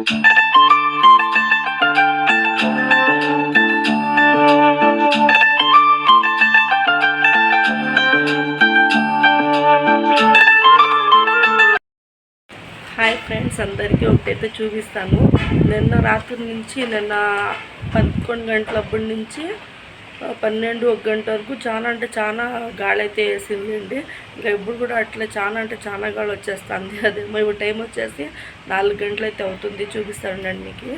Hi friends, అందరికీ ఒకటైతే చూపిస్తాను. నిన్న రాత్రి నుంచి నిన్న 11 గంటలప్పటి నుంచి 12-1 గంట వరకు చాలా అంటే చాలా గాలి అయితే వేసిందండి. ఇంకా ఇప్పుడు కూడా అట్లా చాలా అంటే చాలా గాలి వచ్చేస్తుంది. అదేమో ఇప్పుడు టైం వచ్చేసి 4 గంటలు అయితే అవుతుంది. చూపిస్తానండి మీకు.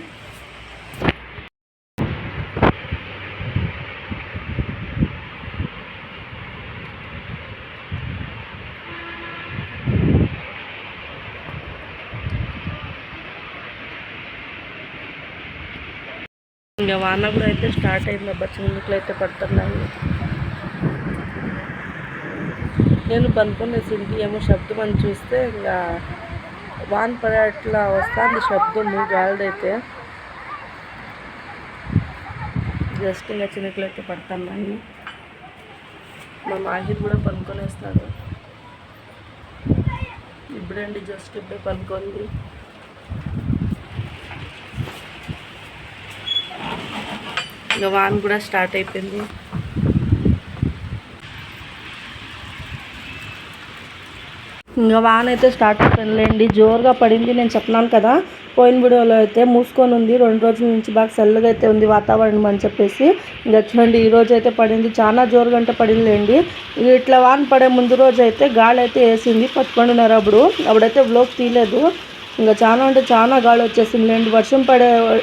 ఇంకా వాన కూడా అయితే స్టార్ట్ అయింది. చినుకులు అయితే పడుతున్నాయి. నేను పనుకునేసింది ఏమో శబ్దం అని చూస్తే ఇంకా వాన పడే అట్లా వస్తుంది శబ్దము గాలిదైతే. జస్ట్ ఇంకా చినుకులు అయితే పడుతున్నాయి. మా మాహిర్ కూడా పనుకొనేస్తాడు. ఇప్పుడండి జస్ట్ ఇప్పుడే పనుకోండి. ఇంకా వాన్ కూడా స్టార్ట్ అయిపోయింది. ఇంకా వాన్ అయితే స్టార్ట్ అయిపోయిందిలేండి. జోరుగా పడింది. నేను చెప్తున్నాను కదా, పోయిన వీడియోలో అయితే మూసుకొని ఉంది. 2 రోజుల నుంచి బాగా చల్లగా అయితే ఉంది వాతావరణం అని చెప్పేసి. ఇంకా చూడండి, ఈరోజు అయితే పడింది. చాలా జోరుగా అంటే పడిందిలేండి. ఇట్లా వాన్ పడే ముందు రోజు అయితే గాలి అయితే వేసింది 11:30 అప్పుడైతే వ్లోగ్ తీయలేదు. ఇంకా చాలా అంటే చాలా గాలి వచ్చేసింది లేండి.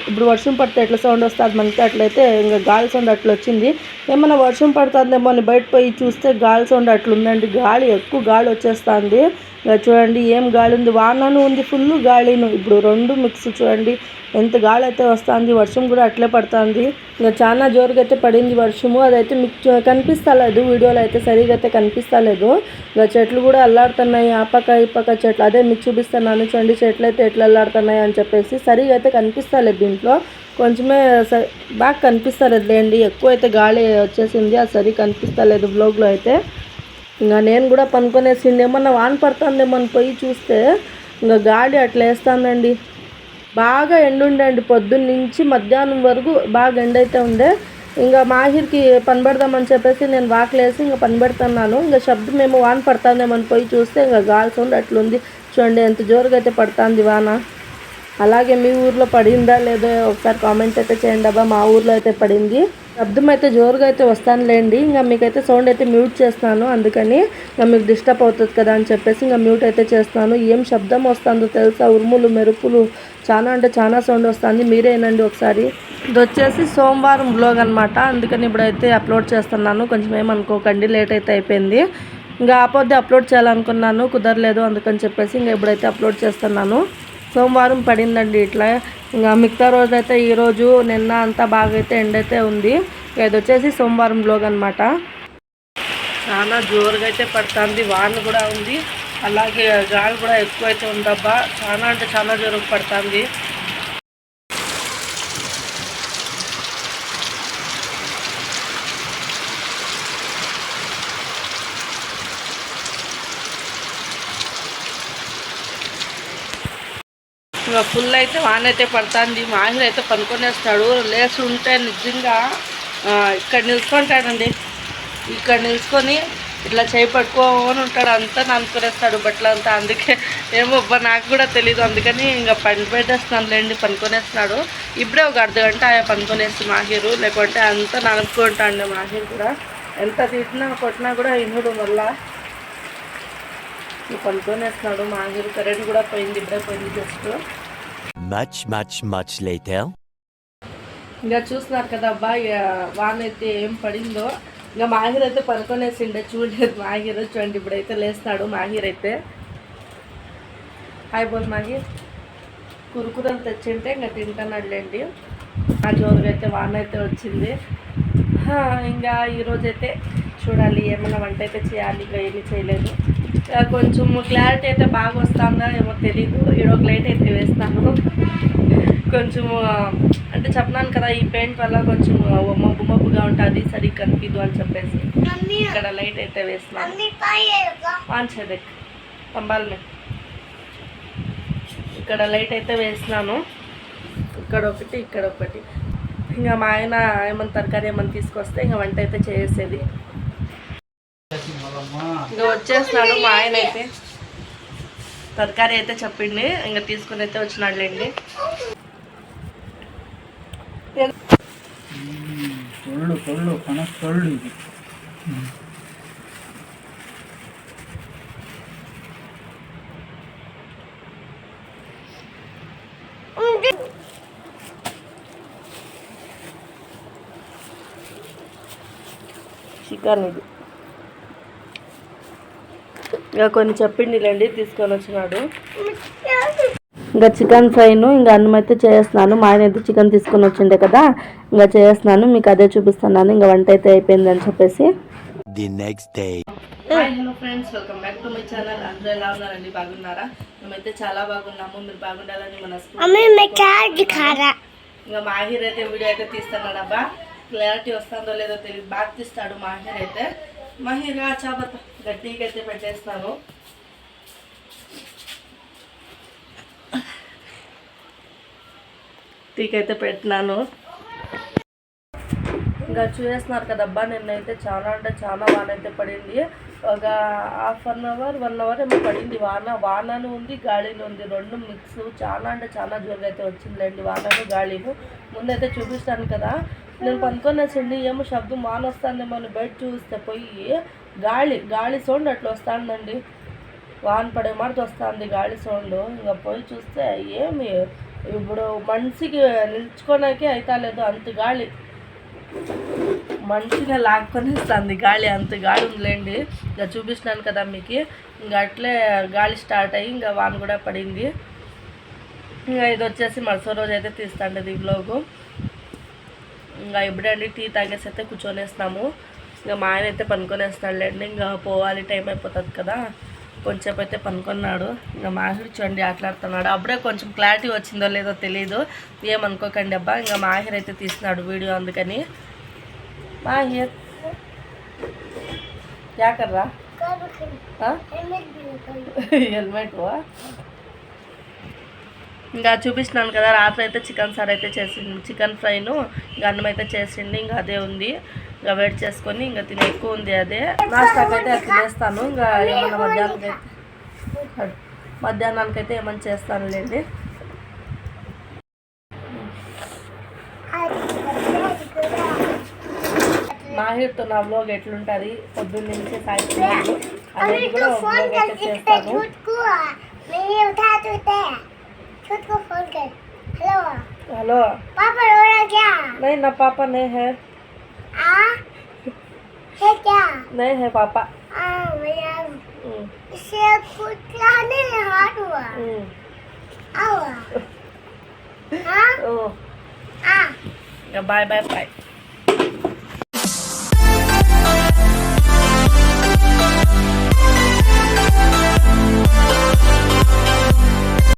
ఇప్పుడు వర్షం పడితే ఎట్లా సౌండ్ వస్తుంది మనకి, అట్లయితే ఇంకా గాలి సౌండ్ అట్లా వచ్చింది. ఏమన్నా వర్షం పడుతుందేమో అని బయట పోయి చూస్తే గాలి సౌండ్ అట్లుందండి. ఎక్కువ గాలి వచ్చేస్తుంది. ఇంకా చూడండి ఏం గాలి ఉంది, వానను ఉంది, ఫుల్ గాలిను. ఇప్పుడు 2 మిక్స్. చూడండి ఎంత గాలి అయితే వస్తుంది. వర్షం కూడా అట్లే పడుతుంది. ఇంకా చాలా జోరుగా అయితే పడింది వర్షము. అదైతే మీకు కనిపిస్తలేదు వీడియోలో అయితే, సరిగా అయితే కనిపిస్తలేదు. ఇంకా చెట్లు కూడా అల్లాడుతున్నాయి. ఆ పక్క ఈ పక్క చెట్లు, అదే మీకు చూపిస్తున్నాను. చూడండి చెట్లు అయితే ఎట్లా అల్లాడుతున్నాయి అని చెప్పేసి. సరిగా అయితే కనిపిస్తలేదు దీంట్లో, కొంచెమే బాగా కనిపిస్తలేదు లేండి. ఎక్కువ అయితే గాలి వచ్చేసింది, అది సరిగా కనిపిస్తలేదు బ్లాగ్లో అయితే. ఇంకా నేను కూడా పనుకొనేసింది. ఏమన్నా వాన పడుతుందేమో అని పోయి చూస్తే ఇంకా గాలి అట్లా వేస్తుందండి. బాగా ఎండ ఉండండి, పొద్దున్న నుంచి మధ్యాహ్నం వరకు బాగా ఎండ అయితే ఉండే. ఇంకా మాహిర్కి పని పెడదామని చెప్పేసి నేను వాకలేసి ఇంకా పని పెడుతున్నాను. ఇంకా శబ్దం ఏమో వాన పడుతుందేమో అని పోయి చూస్తే ఇంకా గాలి సౌండ్ అట్లుంది. చూడండి ఎంత జోరుగా అయితే పడుతుంది వాన. అలాగే మీ ఊర్లో పడిందా లేదో ఒకసారి కామెంట్ అయితే చేయండి అబ్బా. మా ఊర్లో అయితే పడింది. శబ్దం అయితే జోరుగా అయితే వస్తానులేండి. ఇంకా మీకైతే సౌండ్ అయితే మ్యూట్ చేస్తాను, అందుకని ఇంకా మీకు డిస్టర్బ్ అవుతుంది కదా అని చెప్పేసి ఇంకా మ్యూట్ అయితే చేస్తాను. ఏం శబ్దం వస్తుందో తెలుసా, ఉరుములు మెరుపులు, చాలా అంటే చాలా సౌండ్ వస్తుంది. మీరేనండి ఒకసారి. ఇది వచ్చేసి సోమవారం బ్లాగ్ అనమాట, అందుకని ఇప్పుడైతే అప్లోడ్ చేస్తున్నాను. కొంచెం ఏమనుకోకండి, లేట్ అయితే అయిపోయింది. ఇంకా ఆపోద్ది అప్లోడ్ చేయాలనుకున్నాను, కుదరలేదు. అందుకని చెప్పేసి ఇంకా ఇప్పుడైతే అప్లోడ్ చేస్తున్నాను. సోమవారం పడిందండి ఇట్లా. ఇంకా మిగతా రోజు అయితే ఈరోజు నిన్న అంతా బాగా అయితే ఎండ అయితే ఉంది. ఇది వచ్చేసి సోమవారం బ్లాగ్ అనమాట. చాలా జోరుగా అయితే పడుతుంది, వాన కూడా ఉంది, అలాగే గాలి కూడా ఎక్కువ అయితే ఉందబ్బా. చాలా అంటే చాలా జోరుగా పడుతుంది. ఇంకా ఫుల్ అయితే వాన అయితే పడుతుంది. మాహిర్ అయితే పనుకొనేస్తాడు. లేచి ఉంటే నిజంగా ఇక్కడ నిలుచుకుంటాడండి. ఇక్కడ నిలుచుకొని ఇట్లా చేయి పట్టుకొని ఉంటాడు. అంతా ననుకొనేస్తాడు బట్టలంతా. అందుకే ఏమో నాకు కూడా తెలీదు, అందుకని ఇంకా పని పెట్టేస్తున్నాను లేండి. పనుకొనేస్తున్నాడు. ఇప్పుడే ఒక అర్ధగంట పనుకొనేసి మాహిరు, లేకుంటే అంతా ననుక్కుంటాడు మాహిర్ కూడా. ఎంత తిట్టినా కొట్టినా కూడా ఇనుడు మళ్ళా పనుకొనేస్తున్నాడు మాహిరు. కరెంట్ కూడా పోయింది, ఇప్పుడే పోయింది జస్ట్. much later. ఇంకా చూస్తున్నారు కదా అబ్బా, వాన అయితే ఏం పడిందో. ఇంకా మాహిర్ అయితే పనుకొనేసిండే, చూడలేదు మాహిర్. చూడండి ఇప్పుడైతే లేస్తాడు మాహిర్ అయితే. హాయ్ బోల్ మాహిర్. కురుకురలు తెచ్చింటే ఇంకా తింటున్నాడులేండి. ఆ జోరుగా అయితే వాన అయితే వచ్చింది. ఇంకా ఈరోజైతే చూడాలి ఏమైనా వంట అయితే చేయాలి. ఇంకా ఏమీ చేయలేదు. కొంచెం క్లారిటీ అయితే బాగా వస్తుందా ఏమో తెలీదు. ఈడొక లైట్ అయితే వేస్తాను. కొంచెము అంటే చెప్పినాను కదా, ఈ పెయింట్ వల్ల కొంచెం మబ్బుగా ఉంటుంది, సరిగ్గా కనిపిదు అని చెప్పేసి ఇక్కడ లైట్ అయితే వేస్తున్నాను. పంబాలమే ఇక్కడ లైట్ అయితే వేస్తున్నాను. ఇక్కడ ఒకటి ఇక్కడ ఒకటి. ఇంకా మా ఆయన ఏమన్నా తరకారీ ఏమన్నా తీసుకొస్తే ఇంకా వంట అయితే చేసేది. ఇంకా వచ్చేస్తున్నాడు మా ఆయన అయితే, తరకారీ అయితే చెప్పింది ఇంకా తీసుకుని అయితే వచ్చినాడులేండి. చికెన్ ఇది ఇంకా కొన్ని చెప్పిండిలేండి, తీసుకొని వచ్చినాడు. ఇంకా చికెన్ ఫ్రైను ఇంకా అన్నం అయితే చేస్తున్నాను. మా ఆయన అయితే చికెన్ తీసుకొని వచ్చిండే కదా, ఇంకా చేస్తున్నాను, మీకు అదే చూపిస్తున్నాను. ఇంకా వంట అయితే అయిపోయింది అని చెప్పేసి. The next day. Hello friends, welcome back to my channel. అందరూ ఎలా ఉన్నారండి? బాగున్నారా? మేమైతే చాలా బాగున్నాము. మీరు బాగుండాలని మన ఇంకా మాహిర్ అయితే వీడియో అయితే తీస్తున్నాడు. అబ్బా క్లారిటీ వస్తుందో లేదో తెలియదు, బాగా తీస్తాడు మాహిర్ అయితే. మాహిర్ చాపత గడ్డికి అయితే పెట్టేస్తాను. టీకైతే పెట్టినాను. ఇంకా చూసేస్తున్నారు కదబ్బా, నిన్నైతే చాలా అంటే చాలా వాన అయితే పడింది. ఒక హాఫ్ అన్ అవర్ 1 అవర్ ఏమో పడింది వాన. వానను ఉంది, గాలిని ఉంది, రెండు మిక్స్. చాలా అంటే చాలా జోరుగా అయితే వచ్చిందిలేండి వానను గాలిను. ముందైతే చూపిస్తాను కదా, నేను పనుకొనేసండి ఏమో శబ్దం వాన వస్తుందేమో అని బయట చూస్తే పోయి గాలి సౌండ్ అట్లా వస్తుందండి. వాన పడే మాట వస్తుంది గాలి సౌండ్. ఇంకా పోయి చూస్తే ఏమి ఇప్పుడు మనిషికి నిల్చుకోనాకే అవుతా లేదు, అంత గాలి. మనిషిని లాక్కొని ఇస్తుంది గాలి, అంత గాలి ఉందిలేండి. ఇంకా చూపిస్తున్నాను కదా మీకు. ఇంకా అట్లే గాలి స్టార్ట్ అయ్యి ఇంకా వాన కూడా పడింది. ఇంకా ఇది వచ్చేసి మరుసటి రోజు అయితే తీస్తాండి ఈ బ్లాగు. ఇంకా ఇప్పుడే అండి టీ తాగేసి అయితే కూర్చొనేస్తున్నాము. ఇంకా మా ఆయన అయితే పనుకొనేస్తాడులేండి, ఇంకా పోవాలి, టైం అయిపోతుంది కదా. కొంచెం అయితే పనుకున్నాడు. ఇంకా మాహిర్ చూడండి ఆటలాడుతున్నాడు. అప్పుడే కొంచెం క్లారిటీ వచ్చిందో లేదో తెలీదు, ఏమనుకోకండి అబ్బా. ఇంకా మాహిర్ అయితే తీస్తున్నాడు వీడియో, అందుకని. మాహిర్ క్యా కర్రా? హెల్మెట్. ఇంకా చూపిస్తున్నాను కదా, రాత్రి అయితే చికెన్ సార్ అయితే చేసింది, చికెన్ ఫ్రైను ఇంకా అన్నం అయితే చేసింది. ఇంకా అదే ఉంది, ఇంకా వెయిట్ చేసుకొని ఇంకా తినే ఎక్కువ ఉంది. అదే నాస్టాకి అయితే అది తినేస్తాను. ఇంకా ఏమన్నా మధ్యాహ్నానికైతే ఏమన్నా చేస్తానులేండి. మాహిర్తో నా వ్లాగ్ ఎట్లుంటుంది పొద్దున్న నుంచి సాయంత్రం అనేది కూడా వ్లాగ్ అయితే చేస్తాను. हेलो पापा रो रहा क्या? नहीं ना पापा नहीं है। है क्या? नहीं है पापा। भैया इसे कुछ नहीं हाथ हुआ। आओ हाँ ओ बाय बाय बाय।